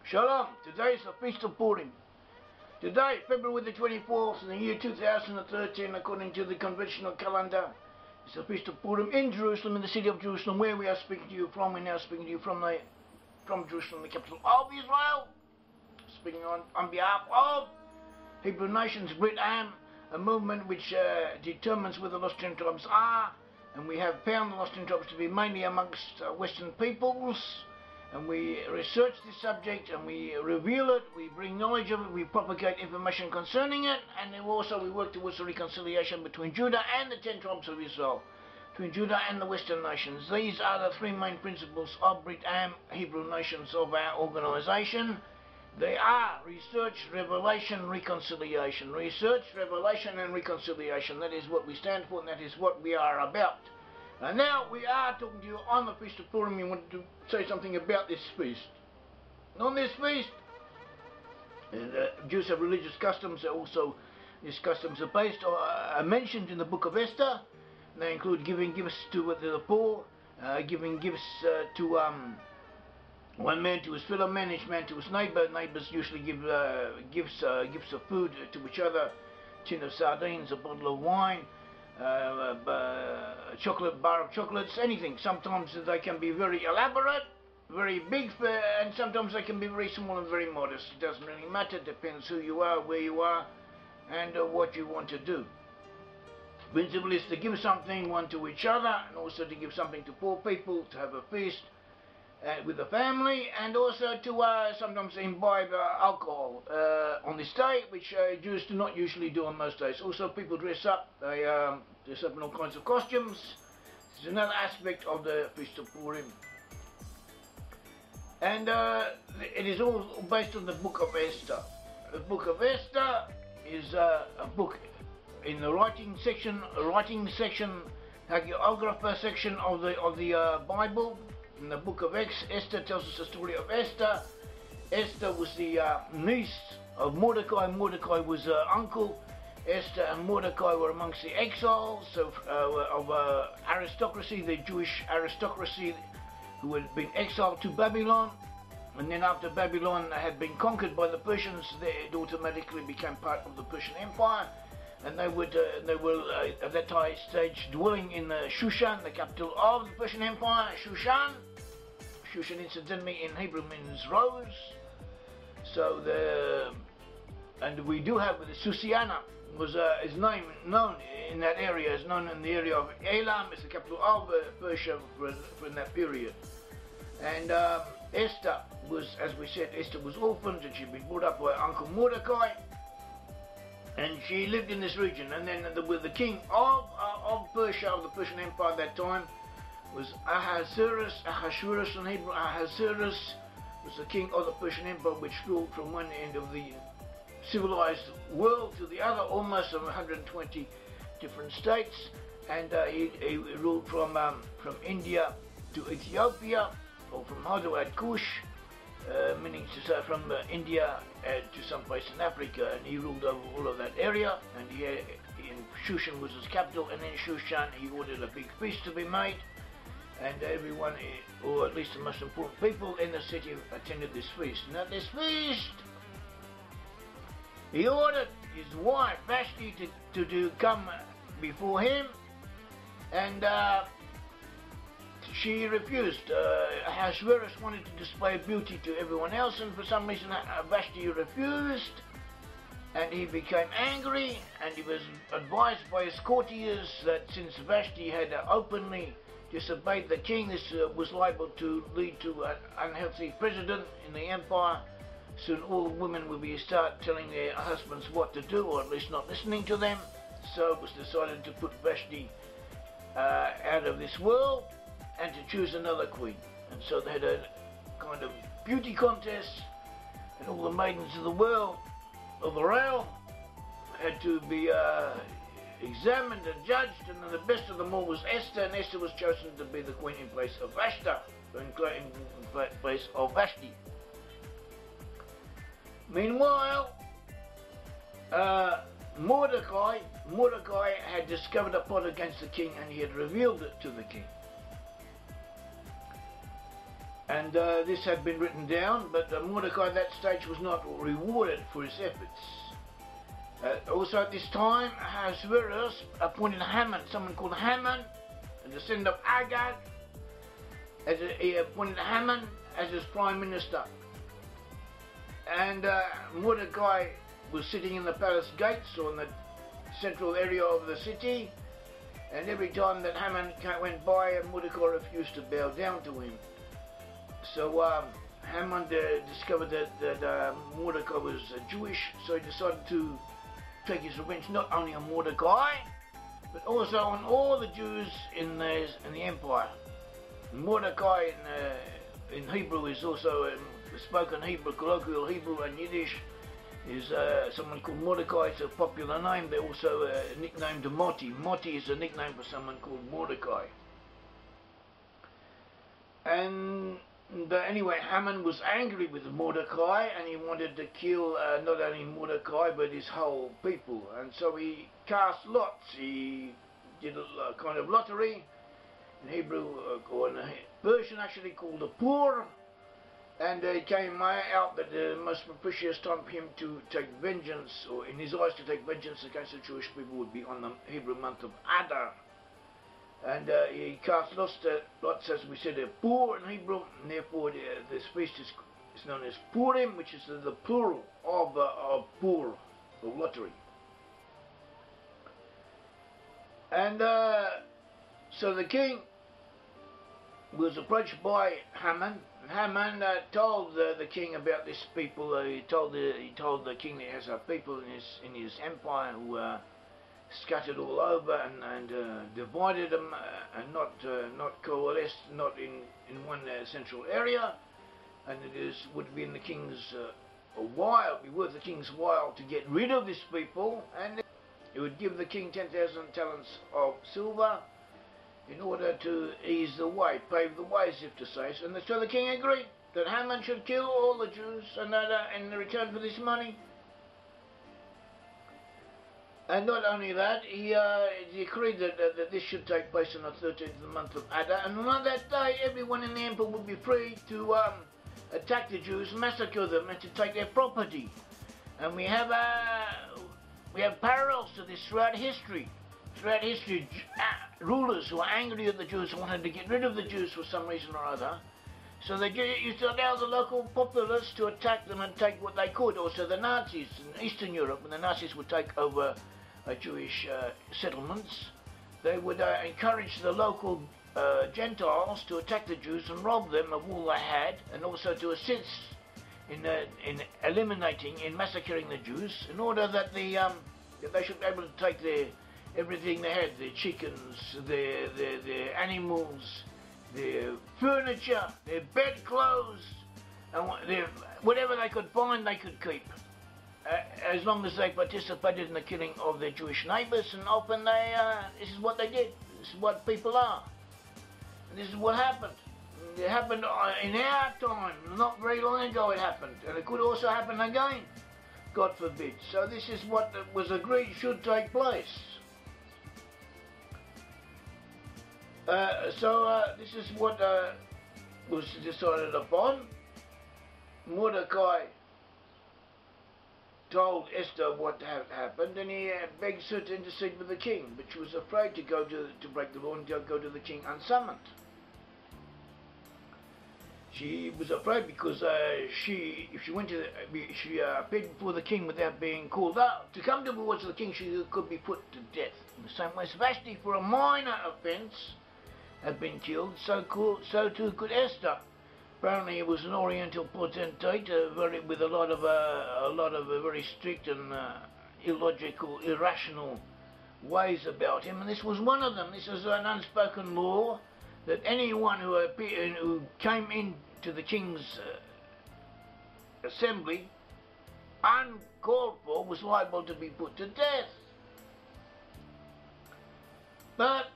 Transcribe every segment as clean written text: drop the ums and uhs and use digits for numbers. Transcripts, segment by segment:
Shalom. Today is the Feast of Purim. Today, February the 24th in the year 2013, according to the conventional calendar, is the Feast of Purim in Jerusalem, in the city of Jerusalem, where we are speaking to you from. We're now speaking to you from Jerusalem, the capital of Israel, speaking on behalf of Hebrew nations, Brit-Am, a movement which determines where the lost 10 tribes are, and we have found the lost 10 tribes to be mainly amongst Western peoples. And we research this subject and we reveal it, we bring knowledge of it, we propagate information concerning it, and then also we work towards the reconciliation between Judah and the 10 tribes of Israel, between Judah and the Western nations. These are the three main principles of Brit-Am, Hebrew nations of our organization. They are research, revelation, reconciliation. Research, revelation and reconciliation. That is what we stand for, and that is what we are about. And now we are talking to you on the Feast of Purim. We wanted to say something about this feast. And on this feast, Jews have religious customs. Also, these customs are are mentioned in the book of Esther. And they include giving gifts to the poor, giving gifts to one man to his fellow man, each man to his neighbor. Neighbors usually give gifts of food to each other: a tin of sardines, a bottle of wine, chocolate, bar of chocolates, anything. Sometimes they can be very elaborate, very big, and sometimes they can be very small and very modest. It doesn't really matter. It depends who you are, where you are, and what you want to do. The principle is to give something, one to each other, and also to give something to poor people, to have a feast with the family, and also to sometimes imbibe alcohol on this day, which Jews do not usually do on most days. Also, people dress up. They dress up in all kinds of costumes. This is another aspect of the Feast of Purim. And it is all based on the book of Esther. The book of Esther is a book in the writing section, hagiographer section of the Bible. In the book of Esther tells us the story of Esther. Esther was the niece of Mordecai. Mordecai was her uncle. Esther and Mordecai were amongst the exiles of aristocracy, the Jewish aristocracy, who had been exiled to Babylon. And then after Babylon had been conquered by the Persians, it automatically became part of the Persian Empire. And they were at that stage dwelling in Shushan, the capital of the Persian Empire. Shushan, incidentally, in Hebrew means rose. So and we do have the Susiana is name known in that area, is known in the area of Elam. It's the capital of Persia for that period. And Esther was, as we said, Esther was orphaned, and she'd been brought up by her uncle Mordecai. And she lived in this region, and then the king of Persia, of the Persian Empire at that time, was Ahasuerus in Hebrew. Ahasuerus was the king of the Persian Empire, which ruled from one end of the civilized world to the other, almost 120 different states, and he ruled from India to Ethiopia, or from Hadouad Kush, meaning to say from India to some place in Africa, and he ruled over all of that area. And in Shushan was his capital, and in Shushan he ordered a big feast to be made, and everyone, or at least the most important people in the city, attended this feast. And at this feast, he ordered his wife Vashti to come before him, and she refused. Ahasuerus wanted to display beauty to everyone else, and for some reason Vashti refused, and he became angry, and he was advised by his courtiers that since Vashti had openly disobeyed the king, this was liable to lead to an unhealthy precedent in the empire. Soon all women will start telling their husbands what to do, or at least not listening to them. So it was decided to put Vashti out of this world, and to choose another queen. And so they had a kind of beauty contest, and all the maidens of the world, of the realm, had to be examined and judged, and then the best of them all was Esther, and Esther was chosen to be the queen in place of in place of Vashti. Meanwhile, Mordecai had discovered a plot against the king, and he had revealed it to the king. And this had been written down, but Mordecai at that stage was not rewarded for his efforts. Also at this time, Ahasuerus appointed Haman, someone called Haman, a descendant of Agag, he appointed Haman as his prime minister. And Mordecai was sitting in the palace gates, or in the central area of the city, and every time that Haman went by, Mordecai refused to bow down to him. So Haman discovered that Mordecai was Jewish, so he decided to take his revenge not only on Mordecai, but also on all the Jews in the empire. Mordecai in Hebrew is also spoken Hebrew, colloquial Hebrew, and Yiddish is someone called Mordecai. It's a popular name. They're also nicknamed Moti. Moti is a nickname for someone called Mordecai. And anyway, Haman was angry with Mordecai, and he wanted to kill not only Mordecai but his whole people. And so he cast lots. He did a kind of lottery in Hebrew, or in Persian actually, called a pur. And it came out that the most propitious time for him to take vengeance, or in his eyes to take vengeance against the Jewish people, would be on the Hebrew month of Adar. And he cast lots, as we said, a pur in Hebrew, and therefore this feast is known as Purim, which is the plural of pur, of lottery. And so the king was approached by Haman. Haman told the king about this people. He told the king that he has people in his empire who are scattered all over and divided them and not coalesced, not in one central area. And would be in the king's be worth the king's while to get rid of these people, and it would give the king 10,000 talents of silver in order to ease the way, pave the way, as if to say. And so the king agreed that Haman should kill all the Jews, and that in return for this money. And not only that, he decreed that this should take place on the 13th of the month of Adar, and on that day everyone in the empire would be free to attack the Jews, massacre them, and to take their property. And we have parallels to this throughout history. Throughout history, rulers who were angry at the Jews wanted to get rid of the Jews for some reason or other. So they used to allow the local populace to attack them and take what they could. Also the Nazis in Eastern Europe, when the Nazis would take over Jewish settlements, they would encourage the local Gentiles to attack the Jews and rob them of all they had, and also to assist in eliminating, in massacring the Jews, in order that they should be able to take everything they had, their chickens, their animals, their furniture, their bedclothes, and whatever they could find they could keep, as long as they participated in the killing of their Jewish neighbours. And often this is what they did. This is what people are. And this is what happened. It happened in our time, not very long ago it happened, and it could also happen again, God forbid. So this is what was agreed should take place. This is what was decided upon. Mordecai told Esther what had happened, and he begged her to intercede with the king, but she was afraid to go to break the law and go to the king unsummoned. She was afraid because if she went she appeared before the king without being called out to come towards the king, she could be put to death. In the same way as Vashti, for a minor offence, had been killed, so too could Esther. Apparently, it was an Oriental potentate, with a lot of very strict and illogical, irrational ways about him, and this was one of them. This was an unspoken law that anyone who came into the king's assembly uncalled for was liable to be put to death. But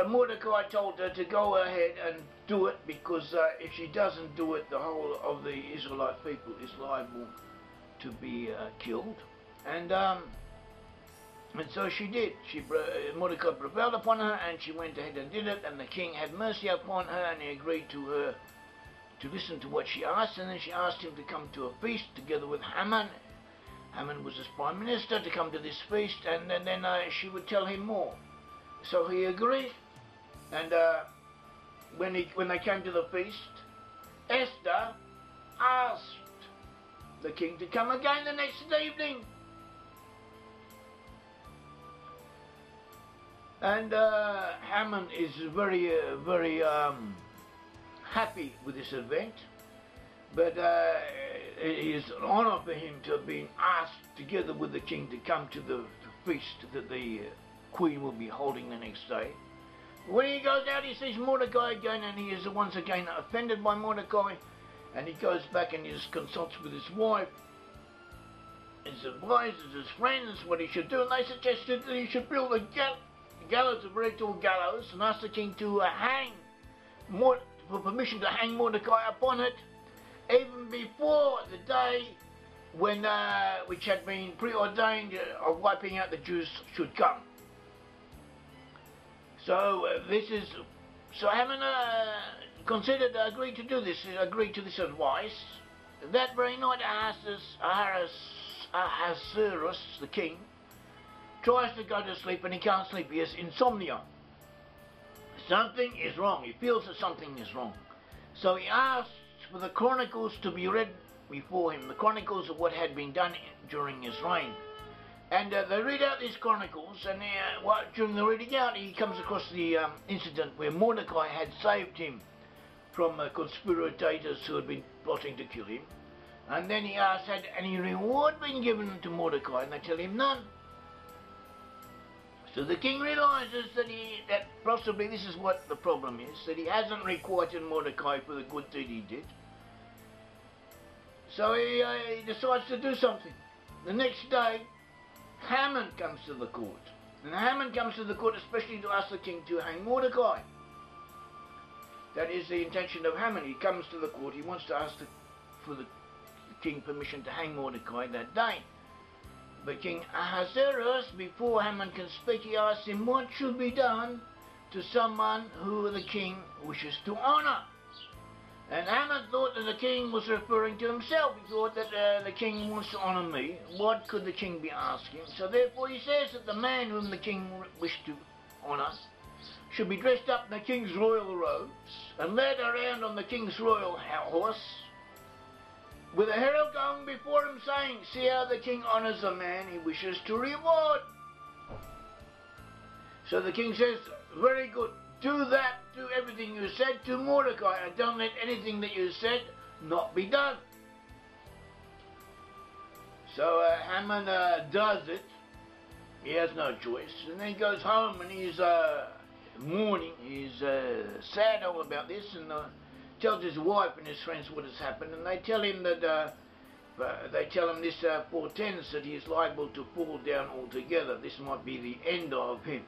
Mordecai told her to go ahead and do it, because if she doesn't do it, the whole of the Israelite people is liable to be killed. And so she did. Mordecai prevailed upon her, and she went ahead and did it, and the king had mercy upon her, and he agreed to her to listen to what she asked, and then she asked him to come to a feast together with Haman. Haman was his prime minister, to come to this feast, and then she would tell him more. So he agreed, and when they came to the feast, Esther asked the king to come again the next evening. And Haman is very happy with this event, but it is an honour for him to have been asked together with the king to come to the feast that the queen will be holding the next day. When he goes out, he sees Mordecai again, and he is once again offended by Mordecai, and he goes back and he consults with his wife, his advisors, his friends, what he should do, and they suggested that he should build a gallows, a very tall gallows, and ask the king to for permission to hang Mordecai upon it, even before the day when which had been preordained of wiping out the Jews should come. So so Haman agreed to do this, agreed to this advice. That very night Ahasuerus, the king, tries to go to sleep and he can't sleep. He has insomnia. Something is wrong. He feels that something is wrong. So he asks for the chronicles to be read before him, the chronicles of what had been done during his reign. And they read out these chronicles, and during the reading out, he comes across the incident where Mordecai had saved him from conspirators who had been plotting to kill him. And then he asks, had any reward been given to Mordecai? And they tell him none. So the king realizes that possibly this is what the problem is, that he hasn't requited Mordecai for the good deed he did. So he decides to do something. The next day, Haman comes to the court. And Haman comes to the court especially to ask the king to hang Mordecai. That is the intention of Haman. He comes to the court, he wants to ask for the king permission to hang Mordecai that day. But King Ahasuerus, before Haman can speak, he asks him what should be done to someone who the king wishes to honour. And Haman thought that the king was referring to himself. He thought that the king wants to honour me. What could the king be asking? So therefore he says that the man whom the king wished to honour should be dressed up in the king's royal robes and led around on the king's royal horse, with a herald going before him saying, see how the king honours the man he wishes to reward. So the king says, very good, do that, do everything you said to Mordecai, and don't let anything that you said not be done. So Haman does it. He has no choice. And then he goes home and he's mourning. He's sad all about this, and tells his wife and his friends what has happened, and they tell him that this portends that he is liable to fall down altogether. This might be the end of him.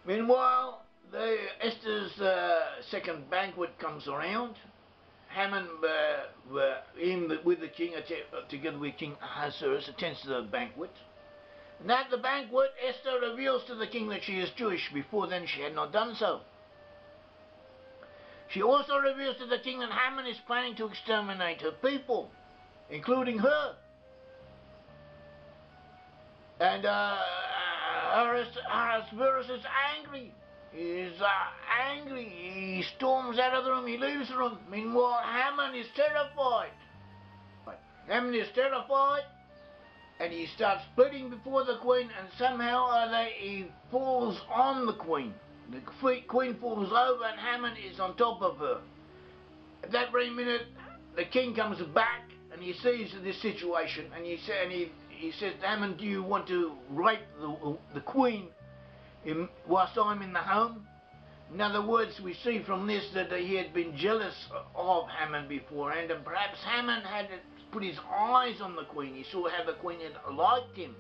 Meanwhile, Esther's second banquet comes around. Haman, with the king, together with King Ahasuerus, attends to the banquet. And at the banquet, Esther reveals to the king that she is Jewish. Before then, she had not done so. She also reveals to the king that Haman is planning to exterminate her people, including her. And Ahasuerus is angry. He is angry. He storms out of the room. He leaves the room. Meanwhile, Haman is terrified. Haman is terrified, and he starts pleading before the queen, and somehow he falls on the queen. The queen falls over and Haman is on top of her. At that very minute, the king comes back and he sees this situation, and he says to Haman, do you want to rape the queen whilst I'm in the home? In other words, we see from this that he had been jealous of Haman beforehand, and perhaps Haman had put his eyes on the queen. He saw how the queen had liked him.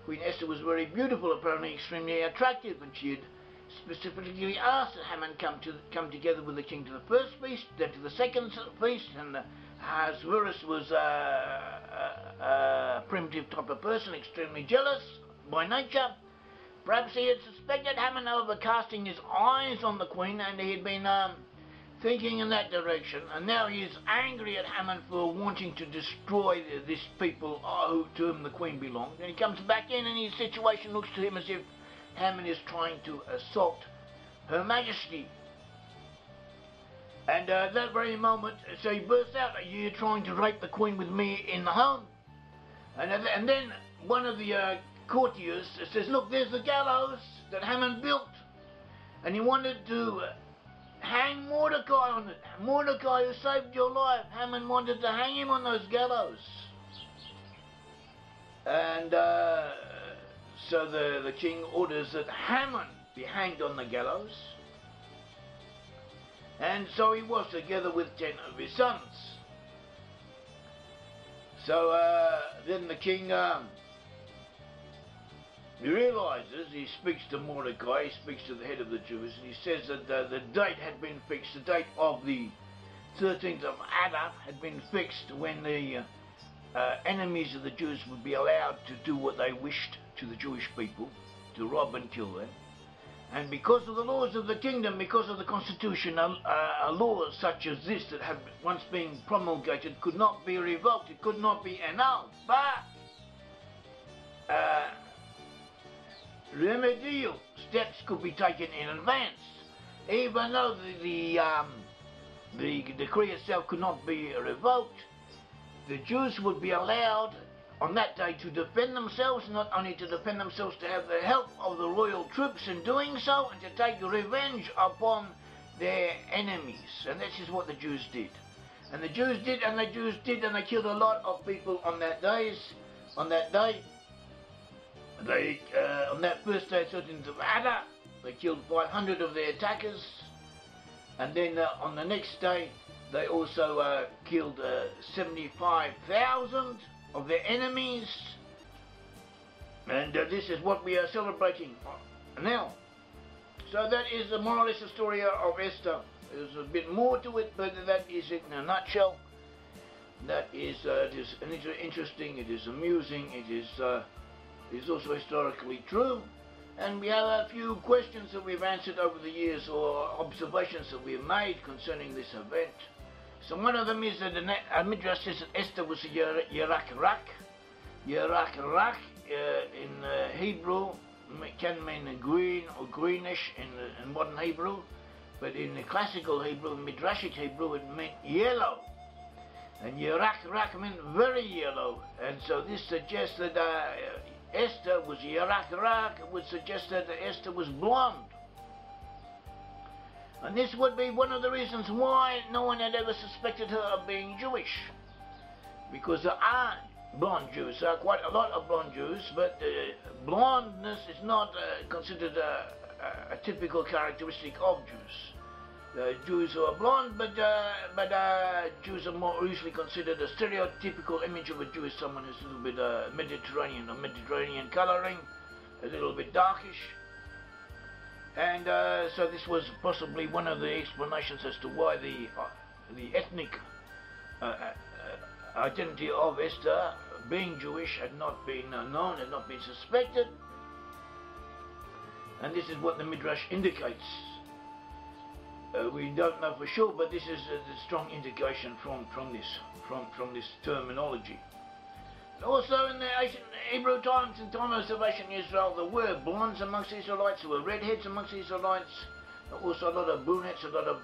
Queen Esther was very beautiful, apparently extremely attractive, and she had specifically asked that Haman come together with the king to the first feast, then to the second feast, and Ahasuerus was a primitive type of person, extremely jealous by nature. Perhaps he had suspected Haman of casting his eyes on the queen, and he had been thinking in that direction, and now he is angry at Haman for wanting to destroy this people to whom the queen belonged. And he comes back in, and his situation looks to him as if Haman is trying to assault Her Majesty. And at that very moment, so he bursts out, "Are you trying to rape the queen with me in the home?" And then one of the courtiers says, "Look, there's the gallows that Haman built, and he wanted to hang Mordecai on it. Mordecai, who saved your life, Haman wanted to hang him on those gallows." And so the king orders that Haman be hanged on the gallows. And so he was, together with 10 of his sons. So then the king, he realizes, he speaks to Mordecai, he speaks to the head of the Jews, and he says that the date had been fixed, the date of the 13th of Adar had been fixed, when the enemies of the Jews would be allowed to do what they wished to the Jewish people, to rob and kill them. And because of the laws of the kingdom, because of the constitution, a law such as this that had once been promulgated could not be revoked, it could not be annulled. But remedial steps could be taken in advance. Even though the decree itself could not be revoked, the Jews would be allowed on that day to defend themselves, not only to defend themselves, to have the help of the royal troops in doing so, and to take revenge upon their enemies. And this is what the Jews did. And the Jews did, and the Jews did, and they killed a lot of people on that day. On that first day, 13th of Adar, they killed 500 of their attackers. And then on the next day, they also killed 75,000 of their enemies. And this is what we are celebrating now. So that is more or less the story of Esther. There's a bit more to it, but that is it in a nutshell. That is, it is interesting, it is amusing, it is also historically true. And we have a few questions that we've answered over the years, or observations that we've made concerning this event. So one of them is that the Midrash says that Esther was a Yerak-Rak. Yerak-Rak in Hebrew can mean green or greenish in modern Hebrew, but in the classical Hebrew, Midrashic Hebrew, it meant yellow. And Yerak-Rak meant very yellow. And so this suggests that Esther was Yerak-Rak. It would suggest that Esther was blonde. And this would be one of the reasons why no one had ever suspected her of being Jewish. Because there are blonde Jews, there are quite a lot of blonde Jews, but blondness is not considered a typical characteristic of Jews. Jews who are blonde, but Jews are more usually considered a stereotypical image of a Jew as someone who's a little bit Mediterranean colouring, a little bit darkish. And so this was possibly one of the explanations as to why the ethnic identity of Esther, being Jewish, had not been known, had not been suspected. And this is what the Midrash indicates. We don't know for sure, but this is a strong indication from this terminology. Also in the ancient Hebrew times, in time of salvation in Israel, there were blondes amongst the Israelites, there were redheads amongst the Israelites, there were also a lot of brunettes, a lot of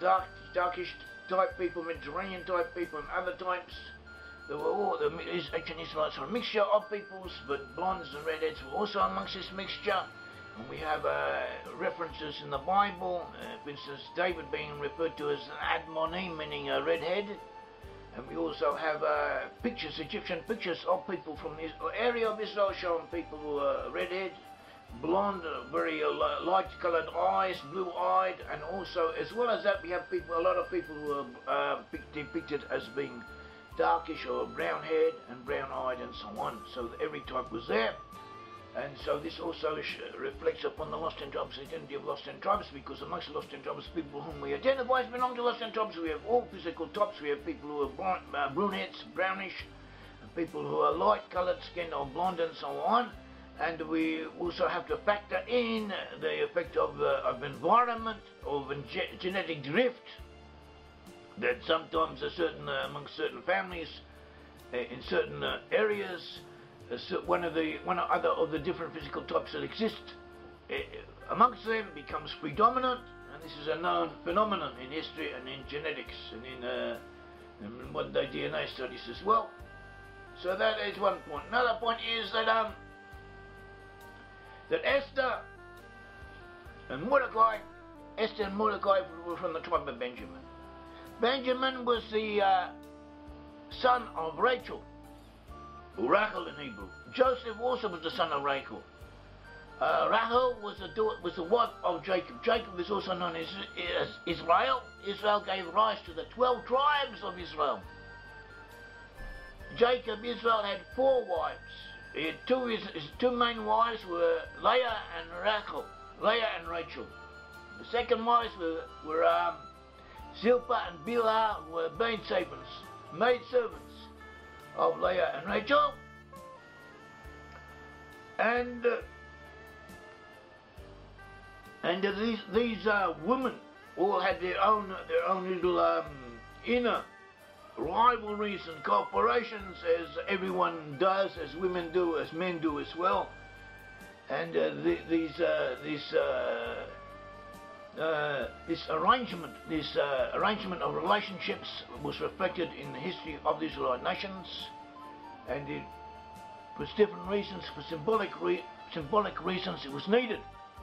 darkish type people, Mediterranean type people, and other types. There were all the ancient Israelites were a mixture of peoples, but blondes and redheads were also amongst this mixture. And we have references in the Bible, for instance, David being referred to as an Admoni, meaning a redhead. And we also have pictures, Egyptian pictures of people from the area of Israel showing people who are redhead, blonde, very light-coloured eyes, blue-eyed, and also, as well as that, we have a lot of people who are depicted as being darkish or brown-haired and brown-eyed and so on. So every type was there. And so this also reflects upon the Lost in Tribes, the identity of Lost in Tribes, because amongst the Lost in Tribes, people whom we identify as belong to Lost in Tribes, we have all physical types. We have people who are brunettes, brownish, and people who are light-coloured skin or blonde and so on. And we also have to factor in the effect of environment, of genetic drift, that sometimes amongst certain families, in certain areas, one or other of the different physical types that exist amongst them becomes predominant, and this is a known phenomenon in history and in genetics and in modern day DNA studies as well. So that is one point. Another point is that Esther and Mordecai were from the tribe of Benjamin. Benjamin was the son of Rachel, or Rachel in Hebrew. Joseph also was the son of Rachel. Rachel was the wife of Jacob. Jacob is also known as Israel. Israel gave rise to the 12 tribes of Israel. Israel had 4 wives. He had his two main wives were Leah and Rachel. The second wives were Zilpah and Bilhah, who were maid servants of Leah and Rachel. And these women all had their own little inner rivalries and corporations, as everyone does, as women do, as men do as well. And this arrangement of relationships was reflected in the history of the Israelite nations, and it was different reasons, for symbolic reasons. It was needed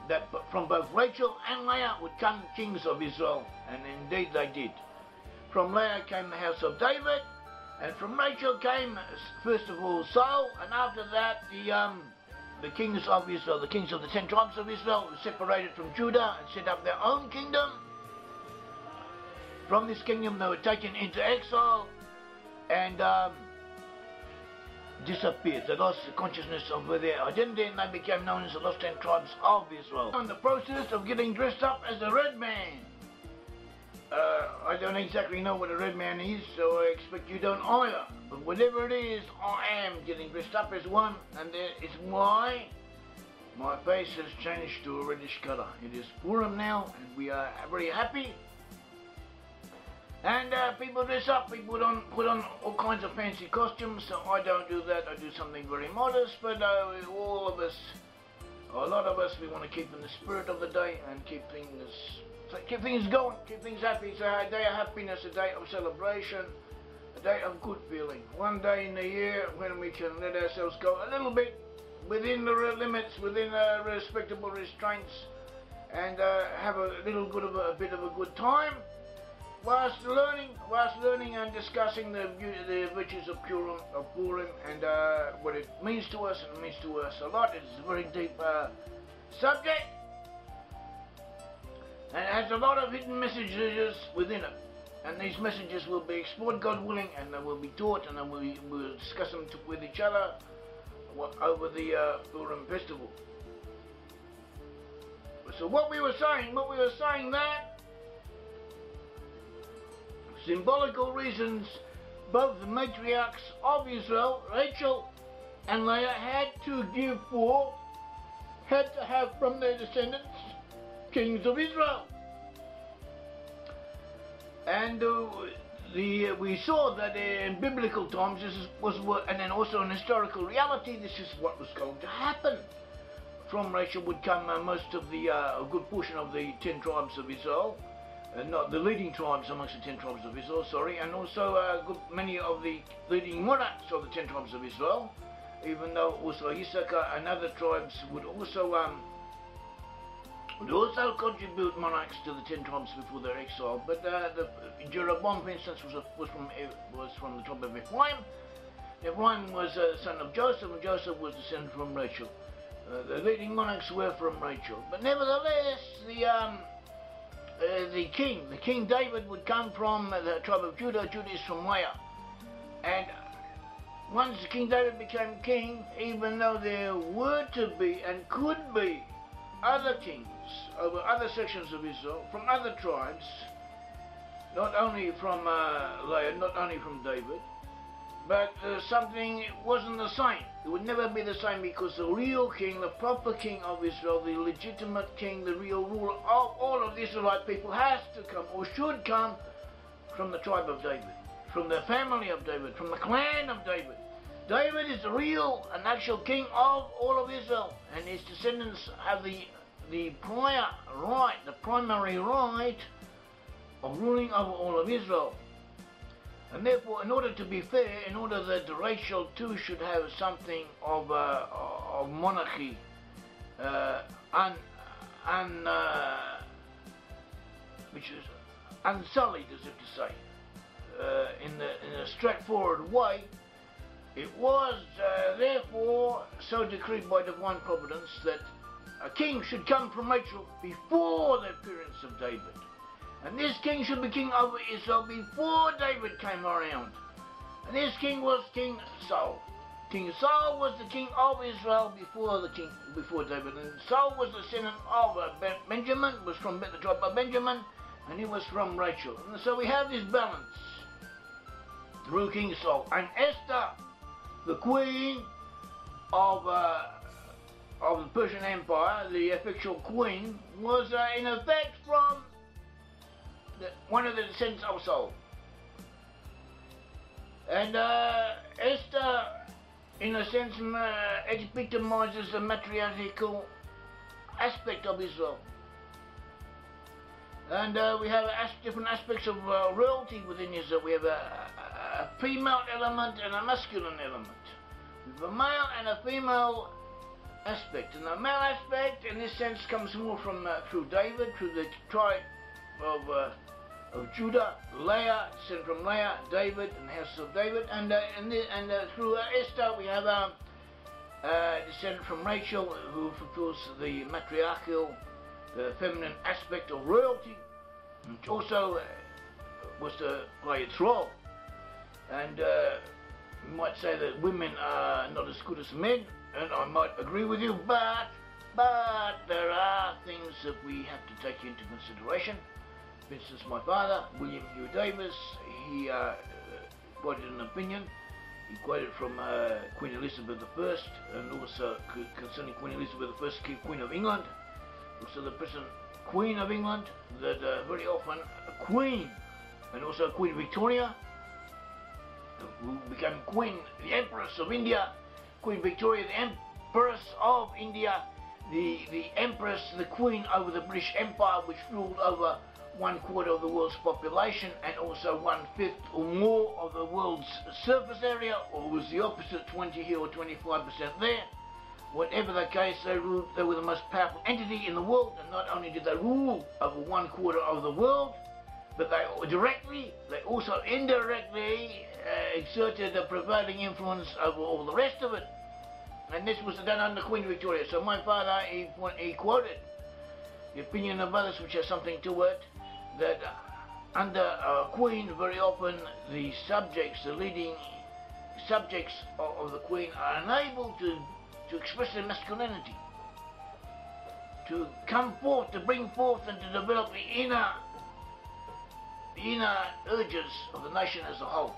that from both Rachel and Leah would come kings of Israel, and indeed they did. From Leah came the house of David, and from Rachel came, first of all, Saul, and after that the kings of Israel, the kings of the 10 tribes of Israel, were separated from Judah and set up their own kingdom. From this kingdom they were taken into exile and disappeared. They lost the consciousness of their identity, and they became known as the lost 10 tribes of Israel. In the process of getting dressed up as a red man. I don't exactly know what a red man is, so I expect you don't either. But whatever it is, I am getting dressed up as one, and that is why my face has changed to a reddish colour. It is Purim now, and we are very happy. And people dress up, people put on all kinds of fancy costumes, so I don't do that. I do something very modest, but all of us, a lot of us, we want to keep in the spirit of the day and keep things going, keep things happy. It's a day of happiness, a day of celebration, a day of good feeling. One day in the year when we can let ourselves go a little bit within the limits, within respectable restraints, and have a bit of a good time, whilst learning and discussing the virtues of Purim and what it means to us, and it means to us a lot. It's a very deep subject. And it has a lot of hidden messages within it. And these messages will be explored, God willing, and they will be taught, and then we'll discuss them with each other over the Brit-Am festival. So what we were saying that symbolical reasons, both the matriarchs of Israel, Rachel and Leah, had to have from their descendants kings of Israel. And we saw that in biblical times this was what, and then also in historical reality, this is what was going to happen. From Rachel would come most of a good portion of the 10 tribes of Israel, not the leading tribes amongst the 10 tribes of Israel, sorry, and also many of the leading monarchs of the 10 tribes of Israel, even though also Issachar and other tribes would also contribute monarchs to the 10 tribes before their exile. But Jeroboam, for instance, was from the tribe of Heroine. Heroine was a son of Joseph, and Joseph was descended from Rachel. The leading monarchs were from Rachel. But nevertheless, the King David would come from the tribe of Judah. Judah is from Leah. And once King David became king, even though there were to be and could be other kings over other sections of Israel, from other tribes, not only from Leah, not only from David, but something wasn't the same. It would never be the same, because the real king, the proper king of Israel, the legitimate king, the real ruler of all of the Israelite people has to come, or should come, from the tribe of David, from the family of David, from the clan of David. David is the real and actual king of all of Israel, and his descendants have the prior right, the primary right of ruling over all of Israel. And therefore, in order to be fair, in order that Rachel too should have something of monarchy, which is unsullied, as if to say, in a straightforward way, it was therefore so decreed by divine providence that a king should come from Rachel before the appearance of David. And this king should be king over Israel before David came around. And this king was King Saul. King Saul was the king of Israel before David. And Saul was the descendant of Benjamin, was from the tribe of Benjamin, and he was from Rachel. And so we have this balance through King Saul. And Esther, the queen of the Persian Empire, the effectual queen, was in effect from one of the descendants of Saul. And Esther, in a sense, epitomizes the matriarchal aspect of Israel. And we have different aspects of royalty within Israel. We have a female element and a masculine element. We have a male and a female aspect. And the male aspect, in this sense, comes more from through David, through the tribe of Judah, Leah, descended from Leah, David, and the house of David, and through Esther we have descended from Rachel, who fulfills the matriarchal, the feminine aspect of royalty, which also was to play its role. And you might say that women are not as good as men, and I might agree with you, but there are things that we have to take into consideration. For instance, my father, William Hugh Davis, he quoted an opinion. He quoted from Queen Elizabeth I, and also concerning Queen Elizabeth I, Queen of England, also the present Queen of England, that very often a queen, and also Queen Victoria, who became Queen, the Empress of India, Queen Victoria, the Empress of India, the Empress, the Queen over the British Empire, which ruled over 1/4 of the world's population and also 1/5 or more of the world's surface area, or was the opposite, 20 here or 25% there. Whatever the case, they were the most powerful entity in the world, and not only did they rule over 1/4 of the world, but they also indirectly exerted a prevailing influence over all the rest of it. And this was done under Queen Victoria. So my father, he quoted the opinion of others which has something to it, that under a queen, very often the subjects, the leading subjects of the queen, are unable to express their masculinity, to come forth, to bring forth and to develop the inner urges of the nation as a whole.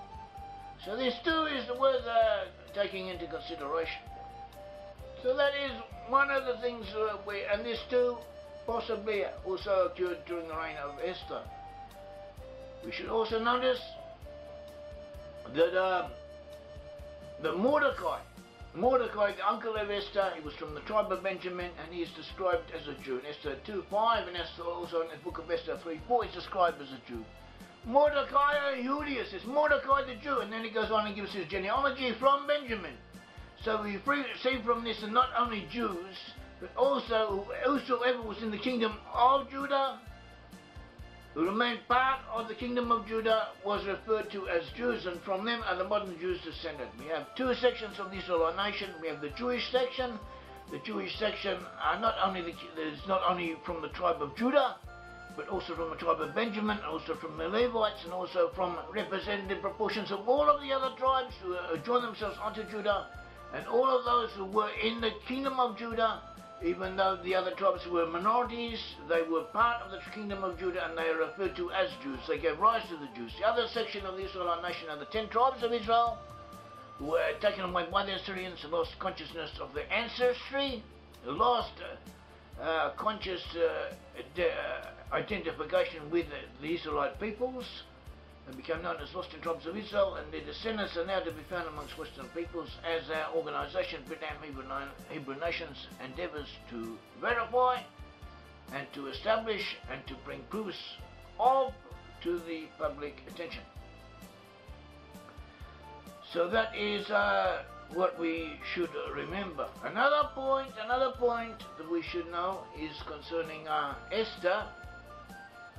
So this too is worth taking into consideration. So that is one of the things and this too possibly also occurred during the reign of Esther. We should also notice that Mordecai, the uncle of Esther, he was from the tribe of Benjamin, and he is described as a Jew. In Esther 2:5 and Esther also in the book of Esther 3:4, he's described as a Jew. Mordecai Julius is Mordecai the Jew, and then he goes on and gives his genealogy from Benjamin. So we see from this that not only Jews, but also whosoever was in the kingdom of Judah, who remained part of the kingdom of Judah, was referred to as Jews, and from them are the modern Jews descended. We have two sections of the Israelite nation. We have the Jewish section. The Jewish section are not only from the tribe of Judah, but also from the tribe of Benjamin, also from the Levites, and also from representative proportions of all of the other tribes who joined themselves unto Judah, and all of those who were in the kingdom of Judah. Even though the other tribes were minorities, they were part of the kingdom of Judah, and they are referred to as Jews. They gave rise to the Jews. The other section of the Israelite nation are the 10 tribes of Israel, who were taken away by the Assyrians and lost consciousness of their ancestry, lost conscious identification with the Israelite peoples, They became known as Lost in Tribes of Israel, and their descendants are now to be found amongst Western peoples as our organisation, Brit-Am Hebrew Nations, endeavours to verify and to establish and to bring proofs of to the public attention. So that is what we should remember. Another point that we should know is concerning Esther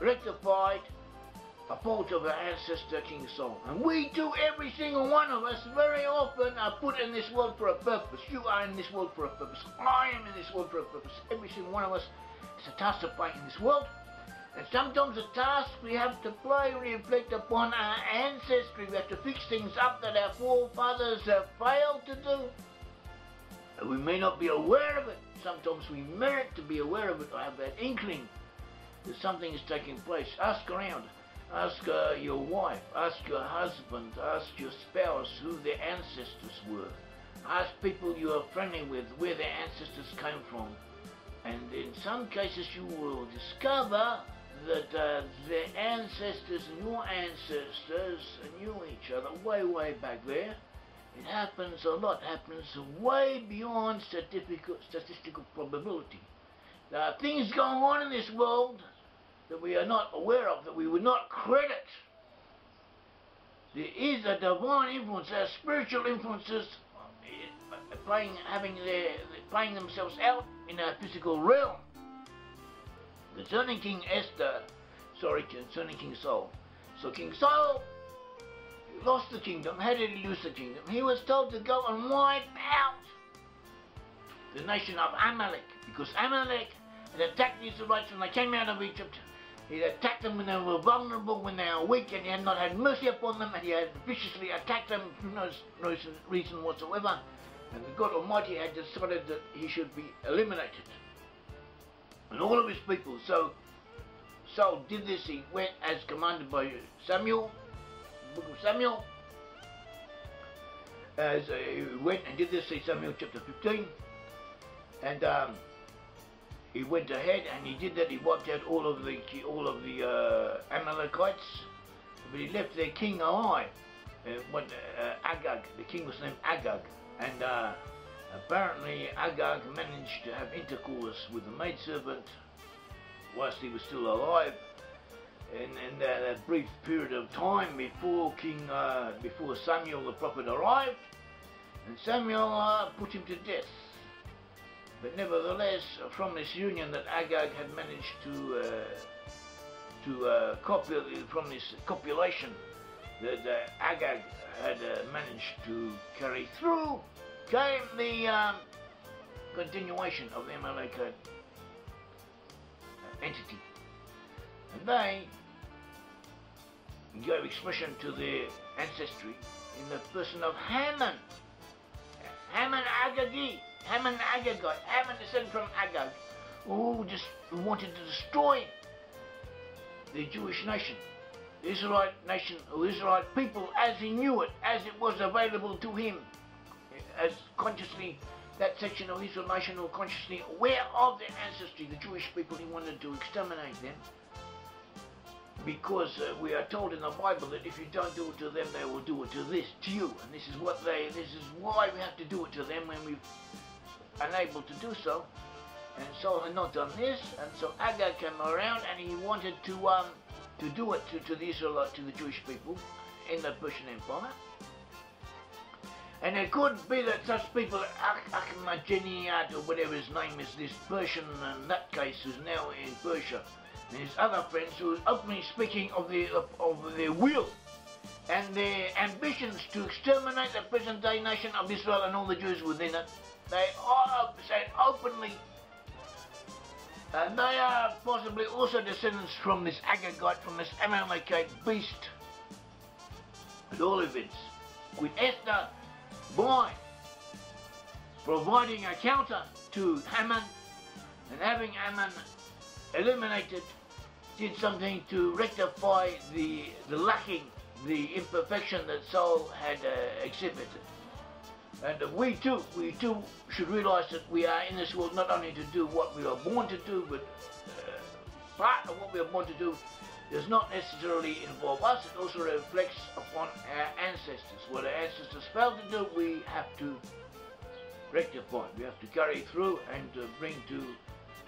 rectified a fault of her ancestor King Saul. And we too, every single one of us, very often are put in this world for a purpose. You are in this world for a purpose. I am in this world for a purpose. Every single one of us is a task to play in this world. And sometimes the task we have to play reflect upon our ancestry. We have to fix things up that our forefathers have failed to do. And we may not be aware of it. Sometimes we merit to be aware of it or have that inkling that something is taking place. Ask around. Ask your wife, ask your husband, ask your spouse who their ancestors were. Ask people you are friendly with where their ancestors came from. And in some cases you will discover that their ancestors and your ancestors knew each other way back there. It happens a lot, happens way beyond statistical probability. There are things going on in this world that we are not aware of, that we would not credit. There is a divine influence, our spiritual influences playing themselves out in our physical realm. Concerning King Saul. So King Saul lost the kingdom. How did he lose the kingdom? He was told to go and wipe out the nation of Amalek, because Amalek had attacked the Israelites when they came out of Egypt. He had attacked them when they were vulnerable, when they were weak, and he had not had mercy upon them, and he had viciously attacked them for no reason whatsoever. And God Almighty had decided that he should be eliminated. And all of his people. So Saul did this. He went as commanded by Samuel, the book of Samuel. As he went and did this, see Samuel chapter 15. And he went ahead and he did that. He wiped out all of the Amalekites, but he left their king alive. Agag. The king was named Agag, and apparently Agag managed to have intercourse with the maidservant whilst he was still alive. In that brief period of time before before Samuel the prophet arrived, and Samuel put him to death. But nevertheless, from this union that Agag had managed to copulate, from this copulation that Agag had managed to carry through, came the continuation of the Amalekite entity. And they gave expression to their ancestry in the person of Haman. Haman Agagi. Haman Agagite, Haman descended from Agag, who just wanted to destroy the Jewish nation, the Israelite nation, or Israelite people as he knew it, as it was available to him, as consciously that section of Israel nation were consciously aware of their ancestry, the Jewish people. He wanted to exterminate them, because we are told in the Bible that if you don't do it to them, they will do it to you, and this is why we have to do it to them when we're unable to do so. And Saul had not done this, and so Agag came around and he wanted to do it to the Israelites, to the Jewish people in the Persian Empire. And it could be that such people, Ahmadinejad or whatever his name is, this Persian nutcase who's now in Persia, and his other friends who was openly speaking of their will and their ambitions to exterminate the present-day nation of Israel and all the Jews within it. They are said openly, and they are possibly also descendants from this Agagite, from this Amalekite beast. At all events, with Esther, by providing a counter to Haman and having Haman eliminated, did something to rectify the lacking, the imperfection that Saul had exhibited. And we too should realize that we are in this world not only to do what we are born to do, but part of what we are born to do does not necessarily involve us. It also reflects upon our ancestors. What our ancestors failed to do, we have to rectify. We have to carry through and bring to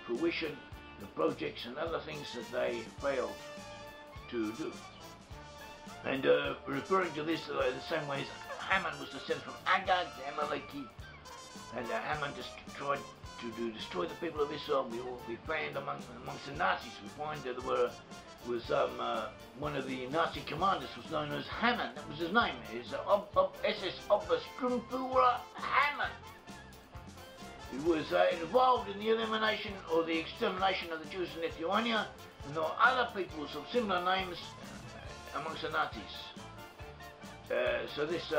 fruition the projects and other things that they failed to do. And referring to this the same way as Haman was descended from Agag, the Amaleki, and Haman just tried to destroy the people of Israel. We find amongst the Nazis, we find that there was one of the Nazi commanders was known as Haman. That was his name. It's SS Obersturmführer Haman. He was involved in the elimination or the extermination of the Jews in Lithuania, and there were other peoples of similar names amongst the Nazis. So this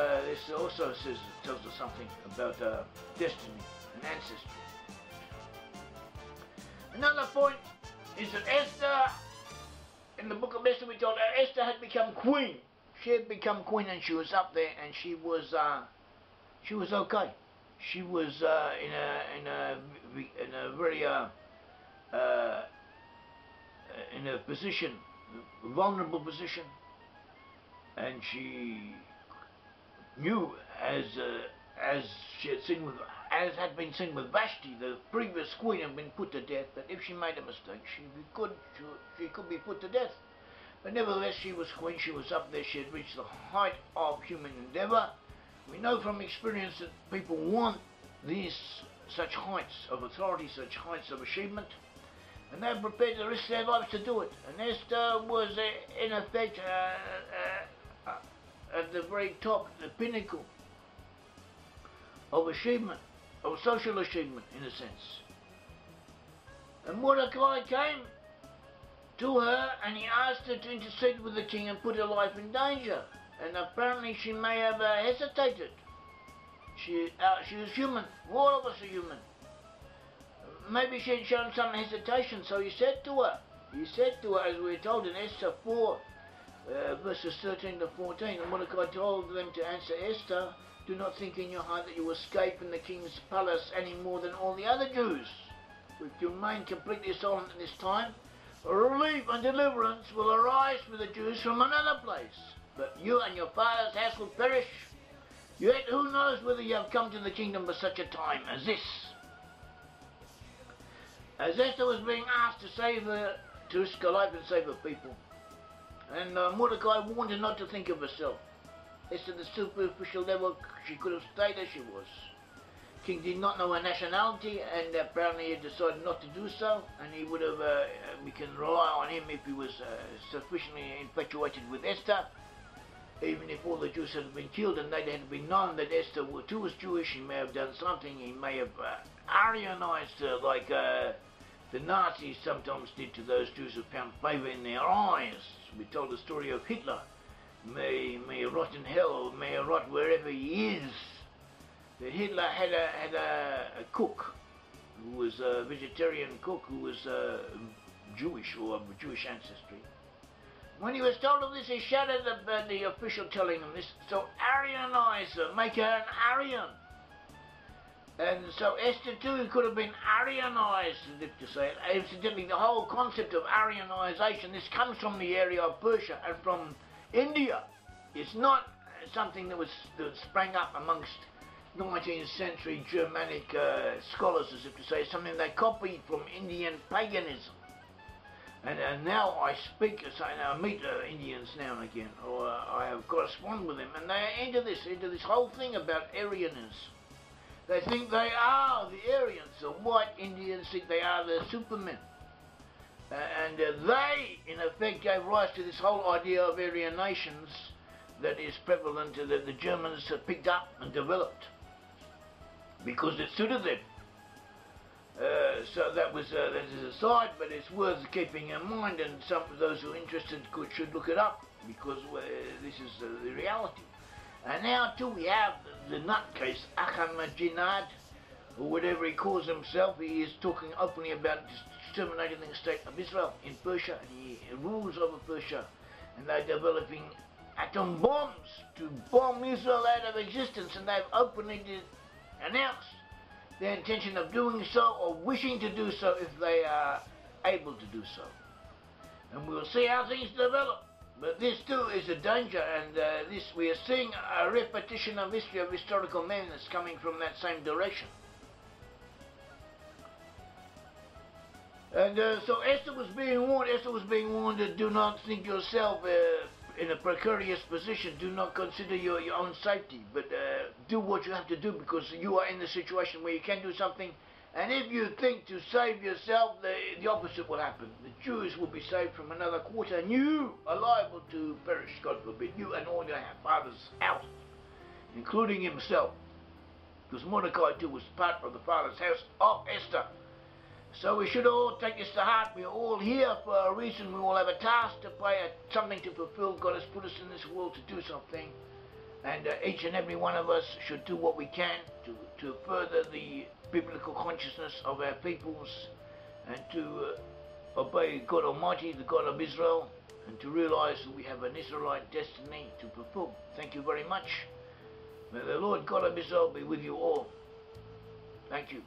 also tells us something about destiny and ancestry. Another point is that Esther, in the book of Esther, we told that Esther had become queen. She had become queen, and she was up there, and she was okay. She was in a very in a position, a vulnerable position, and she knew, as she had seen with, as had been seen with Vashti, the previous queen had been put to death, that if she made a mistake, she could be put to death. But nevertheless, she was queen. She was up there. She had reached the height of human endeavor. We know from experience that people want such heights of authority, such heights of achievement, and they're prepared to risk their lives to do it. And Esther was, in effect, at the very top, the pinnacle of achievement, of social achievement, in a sense. And Mordecai came to her and he asked her to intercede with the king and put her life in danger. And apparently she may have hesitated. She was human. All of us are human. Maybe she had shown some hesitation, so he said to her, as we're told in Esther 4, verses 13 to 14, and Mordecai told them to answer Esther, do not think in your heart that you will escape in the king's palace any more than all the other Jews. If you remain completely silent at this time, relief and deliverance will arise for the Jews from another place. But you and your father's house will perish. Yet who knows whether you have come to the kingdom for such a time as this. As Esther was being asked to risk her life and save her people, and Mordecai warned her not to think of herself. Esther, the superficial level, she could have stayed as she was. King did not know her nationality, and apparently he had decided not to do so, and he would have, we can rely on him if he was sufficiently infatuated with Esther. Even if all the Jews had been killed and they had been known that Esther too was Jewish, he may have done something. He may have Aryanized her like the Nazis sometimes did to those Jews who found favor in their eyes. We told the story of Hitler. May he rot in hell, or may he rot wherever he is. Hitler had a cook who was a vegetarian cook who was Jewish or of Jewish ancestry. When he was told of this, he shouted at the official telling him this, so Aryanize her, make her an Aryan. And so Esther too could have been Aryanized, as if to say it. Incidentally, the whole concept of Aryanization, this comes from the area of Persia and from India. It's not something that sprang up amongst 19th century Germanic scholars, as if to say, something they copied from Indian paganism. And now I speak, I meet Indians now and again, or I have corresponded with them, and they are into this whole thing about Aryans. They think they are the Aryans. The white Indians think they are the Supermen. And they, in effect, gave rise to this whole idea of Aryan nations that is prevalent, that the Germans have picked up and developed because it suited them. So that is a side, but it's worth keeping in mind, and some of those who are interested should look it up, because this is the reality. And now too we have the nutcase Ahmadinejad, or whatever he calls himself. He is talking openly about exterminating the state of Israel in Persia, and he rules over Persia, and they're developing atom bombs to bomb Israel out of existence, and they've openly announced their intention of doing so, or wishing to do so if they are able to do so. and we'll see how things develop. But this too is a danger, and this we are seeing a repetition of history, of historical men that's coming from that same direction. And so Esther was being warned. Esther was being warned that do not think yourself in a precarious position. Do not consider your own safety, but do what you have to do, because you are in the situation where you can do something. And if you think to save yourself, the opposite will happen. The Jews will be saved from another quarter, and you are liable to perish, God forbid, you and all your father's house, including himself. Because Mordecai too was part of the father's house of Esther. So we should all take this to heart. We are all here for a reason. We all have a task to play, something to fulfill. God has put us in this world to do something. And each and every one of us should do what we can to further the biblical consciousness of our peoples, and to obey God Almighty, the God of Israel, and to realize that we have an Israelite destiny to fulfill. Thank you very much. May the Lord God of Israel be with you all. Thank you.